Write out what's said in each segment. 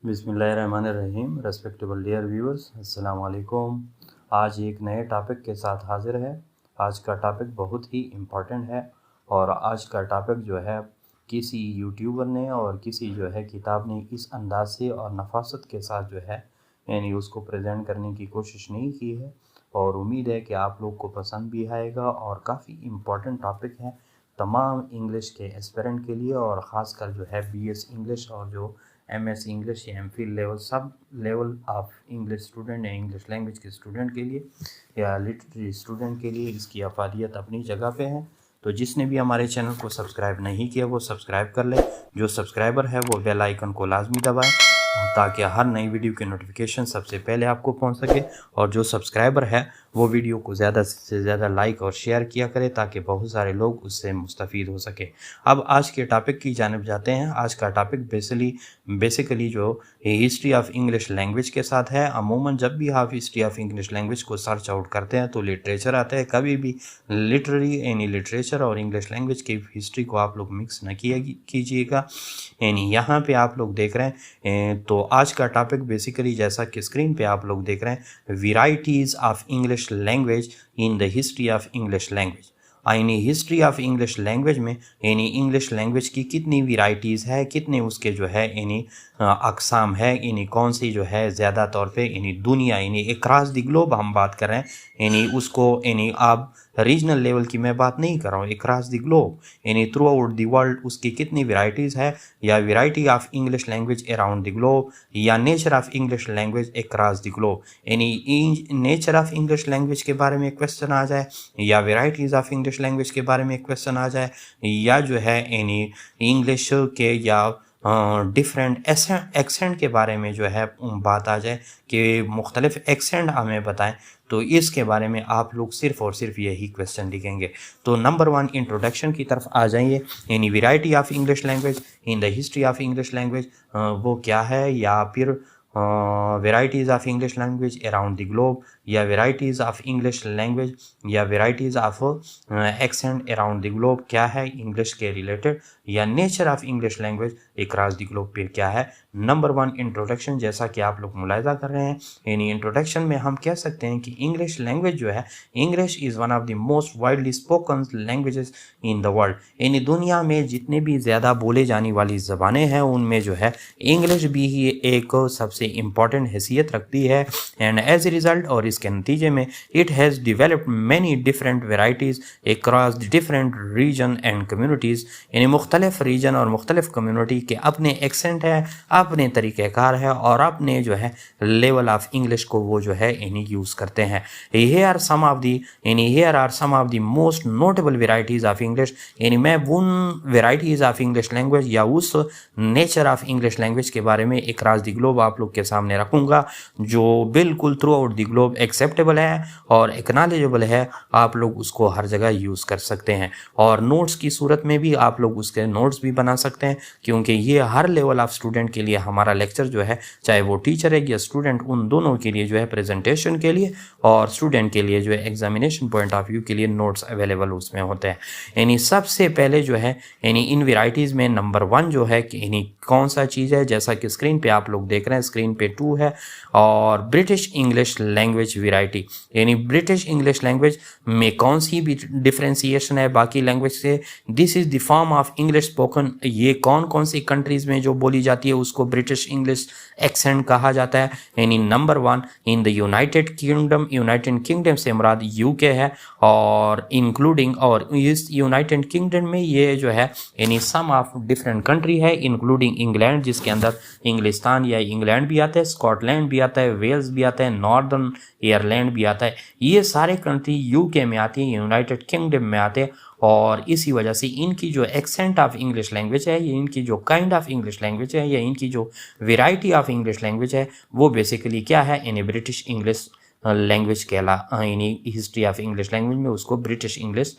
बिस्मिल्लाहिर्रहमानिर्रहीम। Respectable dear viewers, अस्सलाम वालेकुम। आज एक नए टॉपिक के साथ हाज़िर है। आज का टॉपिक बहुत ही इम्पोर्टेंट है और आज का टॉपिक जो है किसी यूट्यूबर ने और किसी जो है किताब ने इस अंदाज से और नफासत के साथ जो है यानी उसको प्रेजेंट करने की कोशिश नहीं की है और उम्मीद है कि आप लोग को पसंद भी आएगा। और काफ़ी इम्पोर्टेंट टॉपिक है तमाम इंग्लिश के एस्पिरेंट के लिए और ख़ासकर जो है बीएस इंग्लिश और जो एमएस इंग्लिश या MPhil level sub level of English student या इंग्लिश लैंग्वेज के स्टूडेंट के लिए या लिटरेरी स्टूडेंट के लिए इसकी अफादियत अपनी जगह पे है। तो जिसने भी हमारे चैनल को सब्सक्राइब नहीं किया वो सब्सक्राइब कर ले। जो सब्सक्राइबर है वो बेल आइकन को लाजमी दबाएं ताकि हर नई वीडियो की नोटिफिकेशन सबसे पहले आपको पहुंच सके। और जो सब्सक्राइबर है वो वीडियो को ज़्यादा से ज़्यादा लाइक और शेयर किया करे ताकि बहुत सारे लोग उससे मुस्तफ़ीद हो सके। अब आज के टॉपिक की जानिब जाते हैं। आज का टॉपिक बेसिकली जो हिस्ट्री ऑफ इंग्लिश लैंग्वेज के साथ है। अमूमन जब भी आप हिस्ट्री ऑफ इंग्लिश लैंग्वेज को सर्च आउट करते हैं तो लिटरेचर आता है। कभी भी लिटरेरी यानी लिटरेचर और इंग्लिश लैंग्वेज की हिस्ट्री को आप लोग मिक्स न कीजिएगा। यानी यहाँ पे आप लोग देख रहे हैं तो आज का टॉपिक बेसिकली जैसा कि स्क्रीन पे आप लोग देख रहे हैं, varieties of English language in the history of English language. यानी हिस्ट्री ऑफ इंग्लिश लैंग्वेज में यानी इंग्लिश लैंग्वेज की कितनी वेराइटीज़ है, कितने उसके जो है यानी अक़साम है, यानी कौन सी जो है ज़्यादा तौर पे यानी दुनिया यानी अक्रॉस द ग्लोब हम बात कर रहे हैं। यानी उसको यानी आप रीजनल लेवल की मैं बात नहीं कर रहा हूँ, अक्रॉस द ग्लोब यानी थ्रू आउट द वर्ल्ड उसकी कितनी वेराइटीज़ है, या variety of English language around the globe, या nature of English language across the globe. यानी नेचर ऑफ इंग्लिश लैंग्वेज के बारे में क्वेश्चन आ जाए, या वेराइटीज़ ऑफ इंग्लिश लैंग्वेज के बारे में क्वेश्चन आ जाए, या जो है यानी इंग्लिश के या डिफरेंट एक्सेंट के बारे में जो है बात आ जाए कि मुख्तलिफ एक्सेंट हमें बताएं, तो इसके बारे में आप लोग सिर्फ़ और सिर्फ यही क्वेश्चन लिखेंगे। तो नंबर 1 इंट्रोडक्शन की तरफ आ जाइए। यानी variety of English language in the history of English language वो क्या है, या फिर varieties of English language around the globe, या वेराइटीज़ ऑफ इंग्लिश लैंग्वेज या varieties of accent around the globe क्या है इंग्लिश के रिलेटेड, या nature of English language across the globe पे क्या है। नंबर 1 इंट्रोडक्शन, जैसा कि आप लोग मुलाहिजा कर रहे हैं, यानी इंट्रोडक्शन में हम कह सकते हैं कि इंग्लिश लैंग्वेज जो है, English is one of the most widely spoken languages in the world. यानी दुनिया में जितने भी ज़्यादा बोले जाने वाली ज़बानें हैं उनमें जो है इंग्लिश भी ही एक सबसे इम्पॉर्टेंट हैसियत रखती है। एंड एज ए रिज़ल्ट और इसके नतीजे में it has developed many different varieties across the different region and communities. यानी मुख्तलिफ रीजन और मुख्तलिफ कम्युनिटी के अपने एक्सेंट है, अपने तरीक़ेकार है और अपने जो है लेवल ऑफ इंग्लिश को वो जो है यानी यूज़ करते हैं। Here are some of the most notable varieties of English. यानी मैं उन वेराइटीज़ ऑफ इंग्लिश लैंग्वेज या उस नेचर ऑफ इंग्लिश लैंग्वेज के बारे में अक्रॉस द ग्लोब आप लोग के सामने रखूँगा जो बिल्कुल through out the globe acceptable है और एक्नॉलेजेबल है। आप लोग उसको हर जगह यूज़ कर सकते हैं और नोट्स की सूरत में भी आप लोग उसके नोट्स भी बना सकते हैं, क्योंकि ये हर लेवल ऑफ स्टूडेंट के लिए हमारा लेक्चर जो है, चाहे वो टीचर है या स्टूडेंट, उन दोनों के लिए जो है प्रेजेंटेशन के लिए और स्टूडेंट के लिए जो है एग्जामिनेशन पॉइंट ऑफ व्यू के लिए नोट्स अवेलेबल उसमें होते हैं। यानी सबसे पहले जो है यानी इन वेराइटीज़ में नंबर 1 जो है कि यानी कौन सा चीज़ है, जैसा कि स्क्रीन पे आप लोग देख रहे हैं, स्क्रीन पे 2 है और ब्रिटिश इंग्लिश लैंग्वेज वेराइटी। यानी ब्रिटिश इंग्लिश लैंग्वेज में कौन सी भी डिफ्रेंसिएशन है बाकी लैंग्वेज से। This is the form of English spoken. ये कौन कौन सी कंट्रीज़ में जो बोली जाती है उसको ब्रिटिश इंग्लिश एक्सेंट कहा जाता है। यानी number 1 in the United kingdom से मुराद यूके है और इंक्लूडिंग, और इस यूनाइटेड किंगडम में ये जो है यानी सम ऑफ डिफरेंट कंट्री है इंक्लूडिंग इंग्लैंड, जिसके अंदर इंग्लिस्तान या इंग्लैंड भी आता है, स्कॉटलैंड भी आता है, वेल्स भी आता है, नॉर्दर्न आयरलैंड भी आता है। ये सारे कंट्री यूके में आती है, यूनाइटेड किंगडम में आते हैं और इसी वजह से इनकी जो एक्सेंट ऑफ इंग्लिश लैंग्वेज है, या इनकी जो काइंड ऑफ इंग्लिश लैंग्वेज है, या इनकी जो वेराइटी ऑफ इंग्लिश लैंग्वेज है वो बेसिकली क्या है, यानी ब्रिटिश इंग्लिश लैंग्वेज यानी हिस्ट्री ऑफ इंग्लिश लैंग्वेज में उसको ब्रिटिश इंग्लिश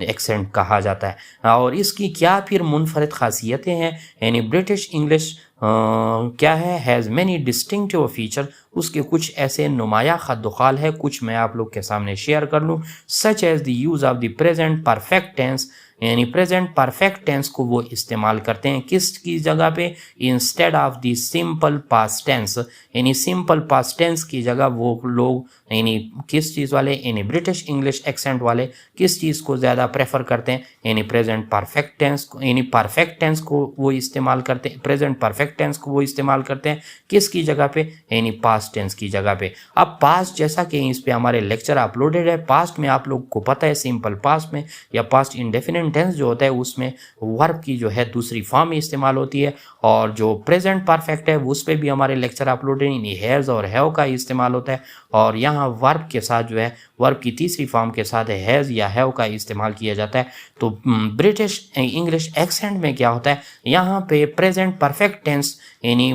एक्सेंट कहा जाता है। और इसकी क्या फिर मुनफरद खासियतें हैं, यानी ब्रिटिश इंग्लिश क्या है, हैज़ मैनी डिस्टिंक्टिव फीचर। उसके कुछ ऐसे नुमाया खद्दुखाल है, कुछ मैं आप लोग के सामने शेयर कर लूँ, such as the use of the present perfect tense. यानी प्रेजेंट परफेक्ट टेंस को वो इस्तेमाल करते हैं किसकी जगह पे, instead of the simple past tense, यानी सिंपल पास्ट टेंस की जगह वो लोग यानी किस चीज़ वाले, यानी ब्रिटिश इंग्लिश एक्सेंट वाले किस चीज़ को ज़्यादा प्रेफर करते हैं, यानी प्रेजेंट परफेक्ट टेंस को, यानी परफेक्ट टेंस को वो इस्तेमाल करते हैं, प्रेजेंट परफेक्ट टेंस को वो इस्तेमाल करते हैं किसकी जगह पे, यानी पास्ट टेंस की जगह पे। अब पास्ट जैसा कि इस पे हमारे लेक्चर अपलोडेड है, पास्ट में आप लोग को पता है सिंपल पास्ट में या पास्ट इंडेफिनिट टेंस जो होता है उसमें वर्ब की जो है दूसरी फॉर्म इस्तेमाल होती है, और जो प्रेजेंट परफेक्ट है उस पर भी हमारे लेक्चर अपलोडेड, यानी हैज़ और हैव का इस्तेमाल होता है, और यहाँ वर्ब के साथ जो है वर्ब की तीसरी फॉर्म के साथ हैज़ या हैव का इस्तेमाल किया जाता है। तो ब्रिटिश इंग्लिश एक्सेंट में क्या होता है, यहाँ पे प्रेजेंट परफेक्ट टेंस यानी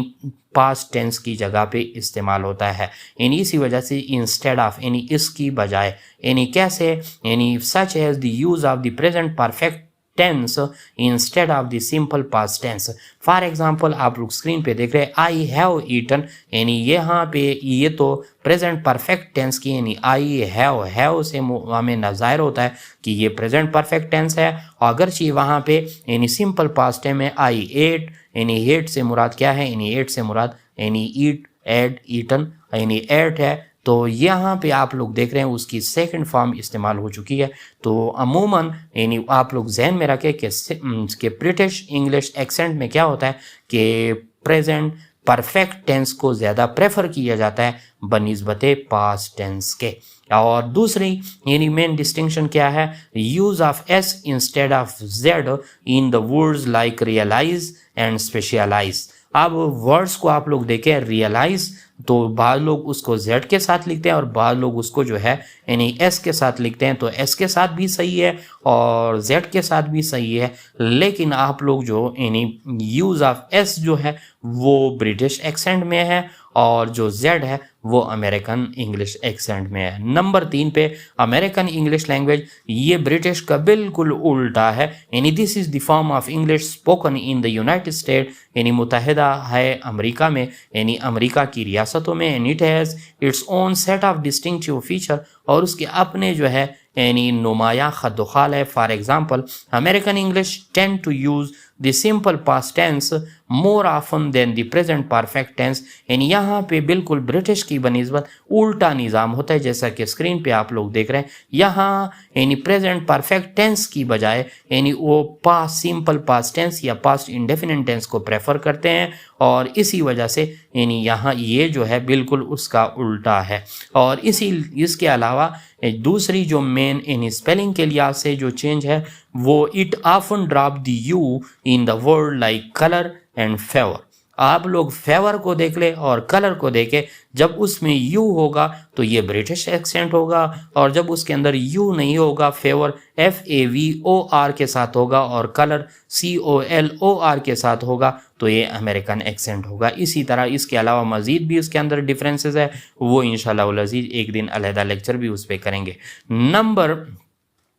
पास्ट टेंस की जगह पे इस्तेमाल होता है, यानी इसी वजह से इंस्टेड ऑफ यानी इसकी बजाय, यानी कैसे, यानी such as the use of the present perfect tense instead of the simple past tense. For example आप लोग स्क्रीन पे देख रहे हैं आई हैव ईटन, यानी यहाँ पे ये तो प्रेजेंट परफेक्ट टेंस की, यानी आई हैव से हमें नज़ाहिर होता है कि ये प्रेजेंट परफेक्ट टेंस है, अगरचे वहाँ पे यानी सिंपल पास्ट है में आई एट, यानी एट से मुराद क्या है, यानी एट से मुराद यानी ईट एड ईटन यानी एट है। तो यहाँ पे आप लोग देख रहे हैं उसकी सेकंड फॉर्म इस्तेमाल हो चुकी है। तो अमूमन यानी आप लोग जहन में रखें कि ब्रिटिश इंग्लिश एक्सेंट में क्या होता है कि प्रेजेंट परफेक्ट टेंस को ज़्यादा प्रेफर किया जाता है बनिस्बते पास्ट टेंस के। और दूसरी यानी मेन डिस्टिंक्शन क्या है, use of S instead of Z in the words like realise and specialise. अब वर्ड्स को आप लोग देखें, रियलाइज तो बाद लोग उसको जेड के साथ लिखते हैं और बाद लोग उसको जो है यानी एस के साथ लिखते हैं, तो एस के साथ भी सही है और जेड के साथ भी सही है, लेकिन आप लोग जो यानी यूज ऑफ एस जो है वो ब्रिटिश एक्सेंट में है और जो जेड है वो अमेरिकन इंग्लिश एक्सेंट में है। नंबर 3 पे अमेरिकन इंग्लिश लैंग्वेज, ये ब्रिटिश का बिल्कुल उल्टा है, यानी this is the form of English spoken in the United state, यानी मुत्तहिदा है अमेरिका में, यानी अमेरिका की रियासतों में, and it has its own set of distinctive feature, और उसके अपने जो है यानी नुमाया खद्दुखाल है। For example American English tend to use the simple past tense more often than the present perfect tense, यानी यहाँ पे बिल्कुल ब्रिटिश की बनिस्बत उल्टा निज़ाम होता है, जैसा कि स्क्रीन पे आप लोग देख रहे हैं। यहाँ यानी प्रेजेंट परफेक्ट टेंस की बजाय यानी वो पास्ट सिंपल पास्ट टेंस या पास्ट इंडेफिनिट टेंस को प्रेफर करते हैं, और इसी वजह से यानी यहाँ ये जो है बिल्कुल उसका उल्टा है। और इसके अलावा दूसरी जो मेन यानी स्पेलिंग के लिहाज से जो चेंज है वो it often drop the you in the word like colour and favour. आप लोग फेवर को देख ले और कलर को देखे, जब उसमें यू होगा तो ये ब्रिटिश एक्सेंट होगा, और जब उसके अंदर यू नहीं होगा फेवर FAVOR के साथ होगा और कलर COLOR के साथ होगा तो ये अमेरिकन एक्सेंट होगा। इसी तरह इसके अलावा मज़ीद भी इसके अंदर डिफरेंसेस है, वो इंशाल्लाह उल अज़ीज़ एक दिन अलहदा लेक्चर भी उस पर करेंगे। नंबर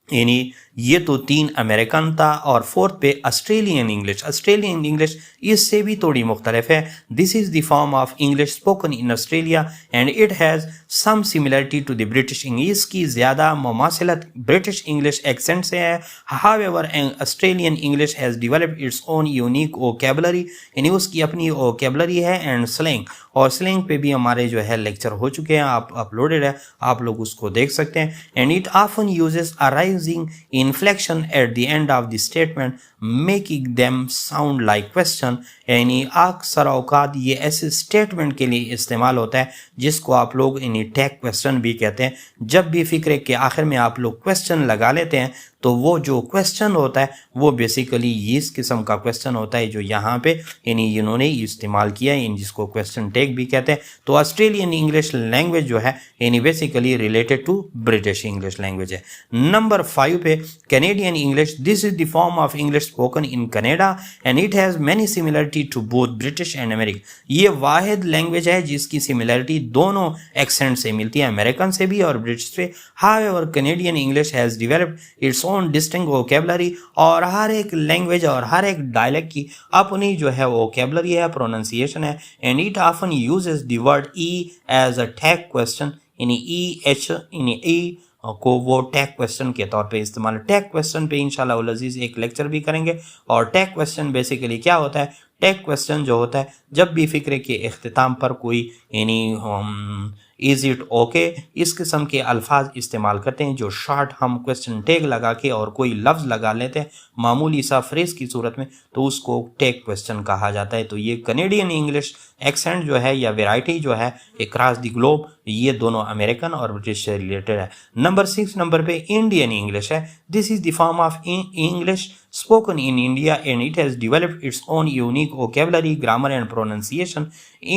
यानी ये तो 3 अमेरिकन था, और 4th पे ऑस्ट्रेलियन इंग्लिश। ऑस्ट्रेलियन इंग्लिश इससे भी थोड़ी मुख्तलिफ है। This is the form of English spoken in Australia and it has some similarity to the British English. इसकी ज़्यादा मुमासिलत ब्रिटिश इंग्लिश एक्सेंट से है। However Australian English has developed its own unique vocabulary, यानी उसकी अपनी वोकैबुलरी है, and slang, और स्लैंग पे भी हमारे जो है लेक्चर हो चुके हैं, आप अपलोडेड है, आप लोग उसको देख सकते हैं। And it often uses arising inflection at the end of the statement making them sound like question, यानी अक्सर औकात ये ऐसे स्टेटमेंट के लिए इस्तेमाल होता है जिसको आप लोग यानी टैग क्वेश्चन भी कहते हैं। जब भी फिक्रे के आखिर में आप लोग क्वेश्चन लगा लेते हैं तो वो जो क्वेश्चन होता है वो बेसिकली इस किस्म का क्वेश्चन होता है जो यहाँ पे यानी इन्होंने इस्तेमाल किया है, जिसको क्वेश्चन टैग भी कहते हैं। तो ऑस्ट्रेलियन इंग्लिश लैंग्वेज जो है यानी basically related to British English language है। नंबर 5 पे Canadian English, this is the form of English spoken in Canada and it has many similarity to both British and American. ये वाहिद language है जिसकी similarity दोनों एक्सेंट से मिलती है, अमेरिकन से भी और ब्रिटिश से। However Canadian English has developed its own distinct vocabulary, और हर एक लैंग्वेज और हर एक डायलेक्ट की अपनी जो है वोकैबुलरी है, प्रोनाउंसिएशन है, and it often uses the word eh as a tag question, यानी EH यानी E को वो टैग क्वेश्चन के तौर पे इस्तेमाल। टैग क्वेश्चन पे इंशाल्लाह उल अजीज एक लेक्चर भी करेंगे। और टैग क्वेश्चन बेसिकली क्या होता है? टैग क्वेश्चन जो होता है, जब भी फ़िक्रे के इख्तिताम पर कोई यानी इज़ इट ओके इस किस्म के अल्फाज इस्तेमाल करते हैं, जो शॉर्ट हम क्वेश्चन टैग लगा के और कोई लफ्ज़ लगा लेते हैं मामूली सा फ्रेज़ की सूरत में, तो उसको टैग क्वेश्चन कहा जाता है। तो ये कनेडियन इंग्लिश एक्सेंट जो है या वेराइटी जो है अक्रॉस द ग्लोब, ये दोनों अमेरिकन और ब्रिटिश से रिलेटेड है। नंबर 6 नंबर पे इंडियन इंग्लिश है। This is the form of English spoken in India and it has developed its own unique vocabulary, grammar and pronunciation.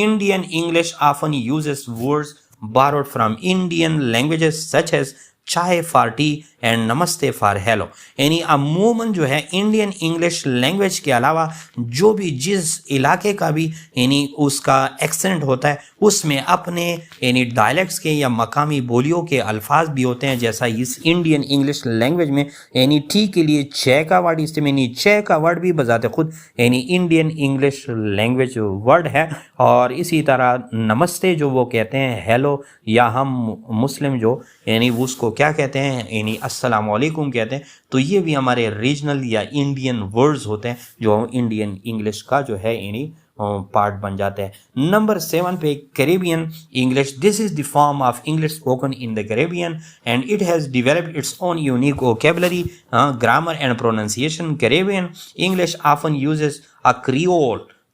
Indian English often uses words borrowed from Indian languages such as चाय for T and नमस्ते for hello. यानी अमूमन जो है Indian English language के अलावा जो भी जिस इलाके का भी यानी उसका एक्सेंट होता है उसमें अपने यानी डायलेक्ट्स के या मकामी बोलियों के अल्फाज भी होते हैं। जैसा इस इंडियन इंग्लिश लैंग्वेज में यानी टी के लिए चे का वर्ड इस्तेमाल, चे का वर्ड भी बजाते खुद यानी इंडियन इंग्लिश लैंग्वेज वर्ड है। और इसी तरह नमस्ते जो वो कहते हैं हेलो, या हम मुस्लिम जो यानी उसको क्या कहते हैं यानी अस्सलाम वालेकुम कहते हैं। तो ये भी हमारे रीजनल या इंडियन वर्ड्स होते हैं जो इंडियन इंग्लिश का जो है यानी पार्ट बन जाते हैं। नंबर 7 पे Caribbean English. This is the form of English spoken in the Caribbean and it has developed its own unique vocabulary, grammar and pronunciation. Caribbean English often uses a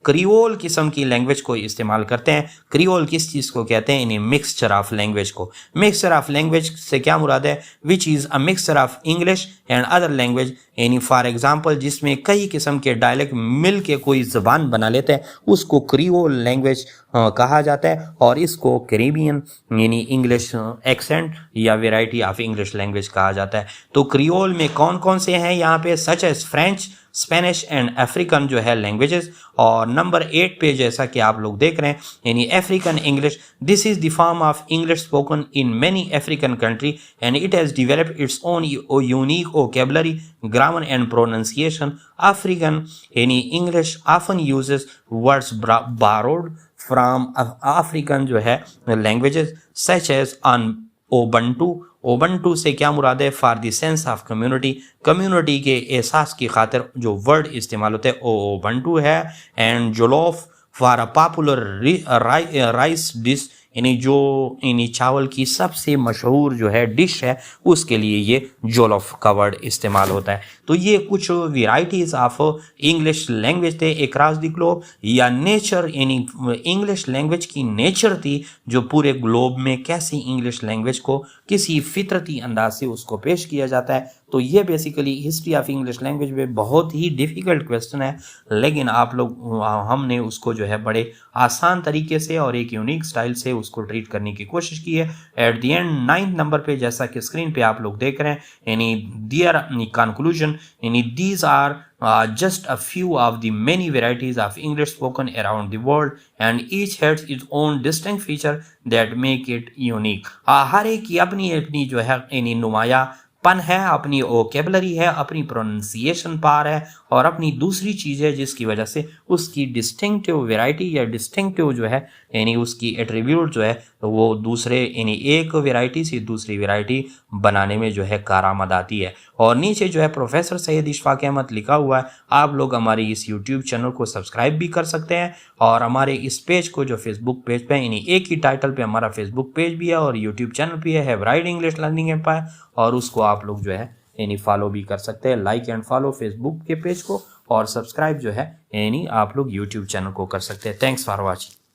creole किस्म की language को इस्तेमाल करते हैं। Creole किस चीज़ को कहते हैं? यानी मिक्सचर ऑफ लैंग्वेज को। मिक्सचर ऑफ लैंग्वेज से क्या मुराद है? Which is a mixture of English and other language. यानी फॉर एग्जांपल जिसमें कई किस्म के डायलेक्ट मिल के कोई ज़बान बना लेते हैं उसको क्रियोल लैंग्वेज कहा जाता है। और इसको कैरेबियन यानी इंग्लिश एक्सेंट या वेराइटी ऑफ इंग्लिश लैंग्वेज कहा जाता है। तो क्रियोल में कौन कौन से हैं यहाँ पे? Such as French, Spanish and African जो है लैंग्वेजेस। और नंबर 8 पे जैसा कि आप लोग देख रहे हैं यानी African English. This is the form of English spoken in many African country and it has developed its own unique vocabulary, grammar and pronunciation. African यानी English often uses words borrowed from African जो है languages such as on Ubuntu से क्या मुराद है? For the sense of community के एहसास की खातिर जो वर्ड इस्तेमाल होते हैं ओबंटू है। And jollof for a popular rice dish, यानी जो यानी चावल की सबसे मशहूर जो है डिश है उसके लिए ये जोलोफ का वर्ड इस्तेमाल होता है। तो ये कुछ वेराइटीज़ ऑफ इंग्लिश लैंग्वेज थे अक्रॉस द ग्लोब, या नेचर यानी इंग्लिश लैंग्वेज की नेचर थी जो पूरे ग्लोब में कैसे इंग्लिश लैंग्वेज को किसी फितरती अंदाज से उसको पेश किया जाता है। तो ये basically history of English language में बहुत ही डिफ़िकल्ट क्वेश्चन है, लेकिन आप लोग हमने उसको जो है बड़े आसान तरीके से और एक यूनिक स्टाइल से उसको ट्रीट करने की कोशिश की है। At the end 9th number पे जैसा कि स्क्रीन पे आप लोग देख रहे हैं यानी देयर कंक्लूजन यानी these are just a few of the many varieties of English spoken around the world and each has its own distinct feature that make it unique. हर एक की अपनी अपनी जो है यानी नुमाया पन है, अपनी वोकैबुलरी है, अपनी प्रोनाउंसिएशन पार है और अपनी दूसरी चीज़ है जिसकी वजह से उसकी डिस्टिंक्टिव वैरायटी या डिस्टिंक्टिव जो है यानी उसकी एट्रीब्यूट जो है वो दूसरे यानी एक वैरायटी से दूसरी वैरायटी बनाने में जो है कारआमद आती है। और नीचे जो है प्रोफेसर सैयद इशफाक अहमद लिखा हुआ है। आप लोग हमारे इस यूट्यूब चैनल को सब्सक्राइब भी कर सकते हैं और हमारे इस पेज को जो फेसबुक पेज पे यानी एक ही टाइटल पे हमारा फेसबुक पेज भी है और यूट्यूब चैनल भी है ब्राइट इंग्लिश लर्निंग एम्पायर, और उसको आप लोग जो है यानी फॉलो भी कर सकते हैं। लाइक एंड फॉलो फेसबुक के पेज को और सब्सक्राइब जो है यानी आप लोग यूट्यूब चैनल को कर सकते हैं। Thanks for watching.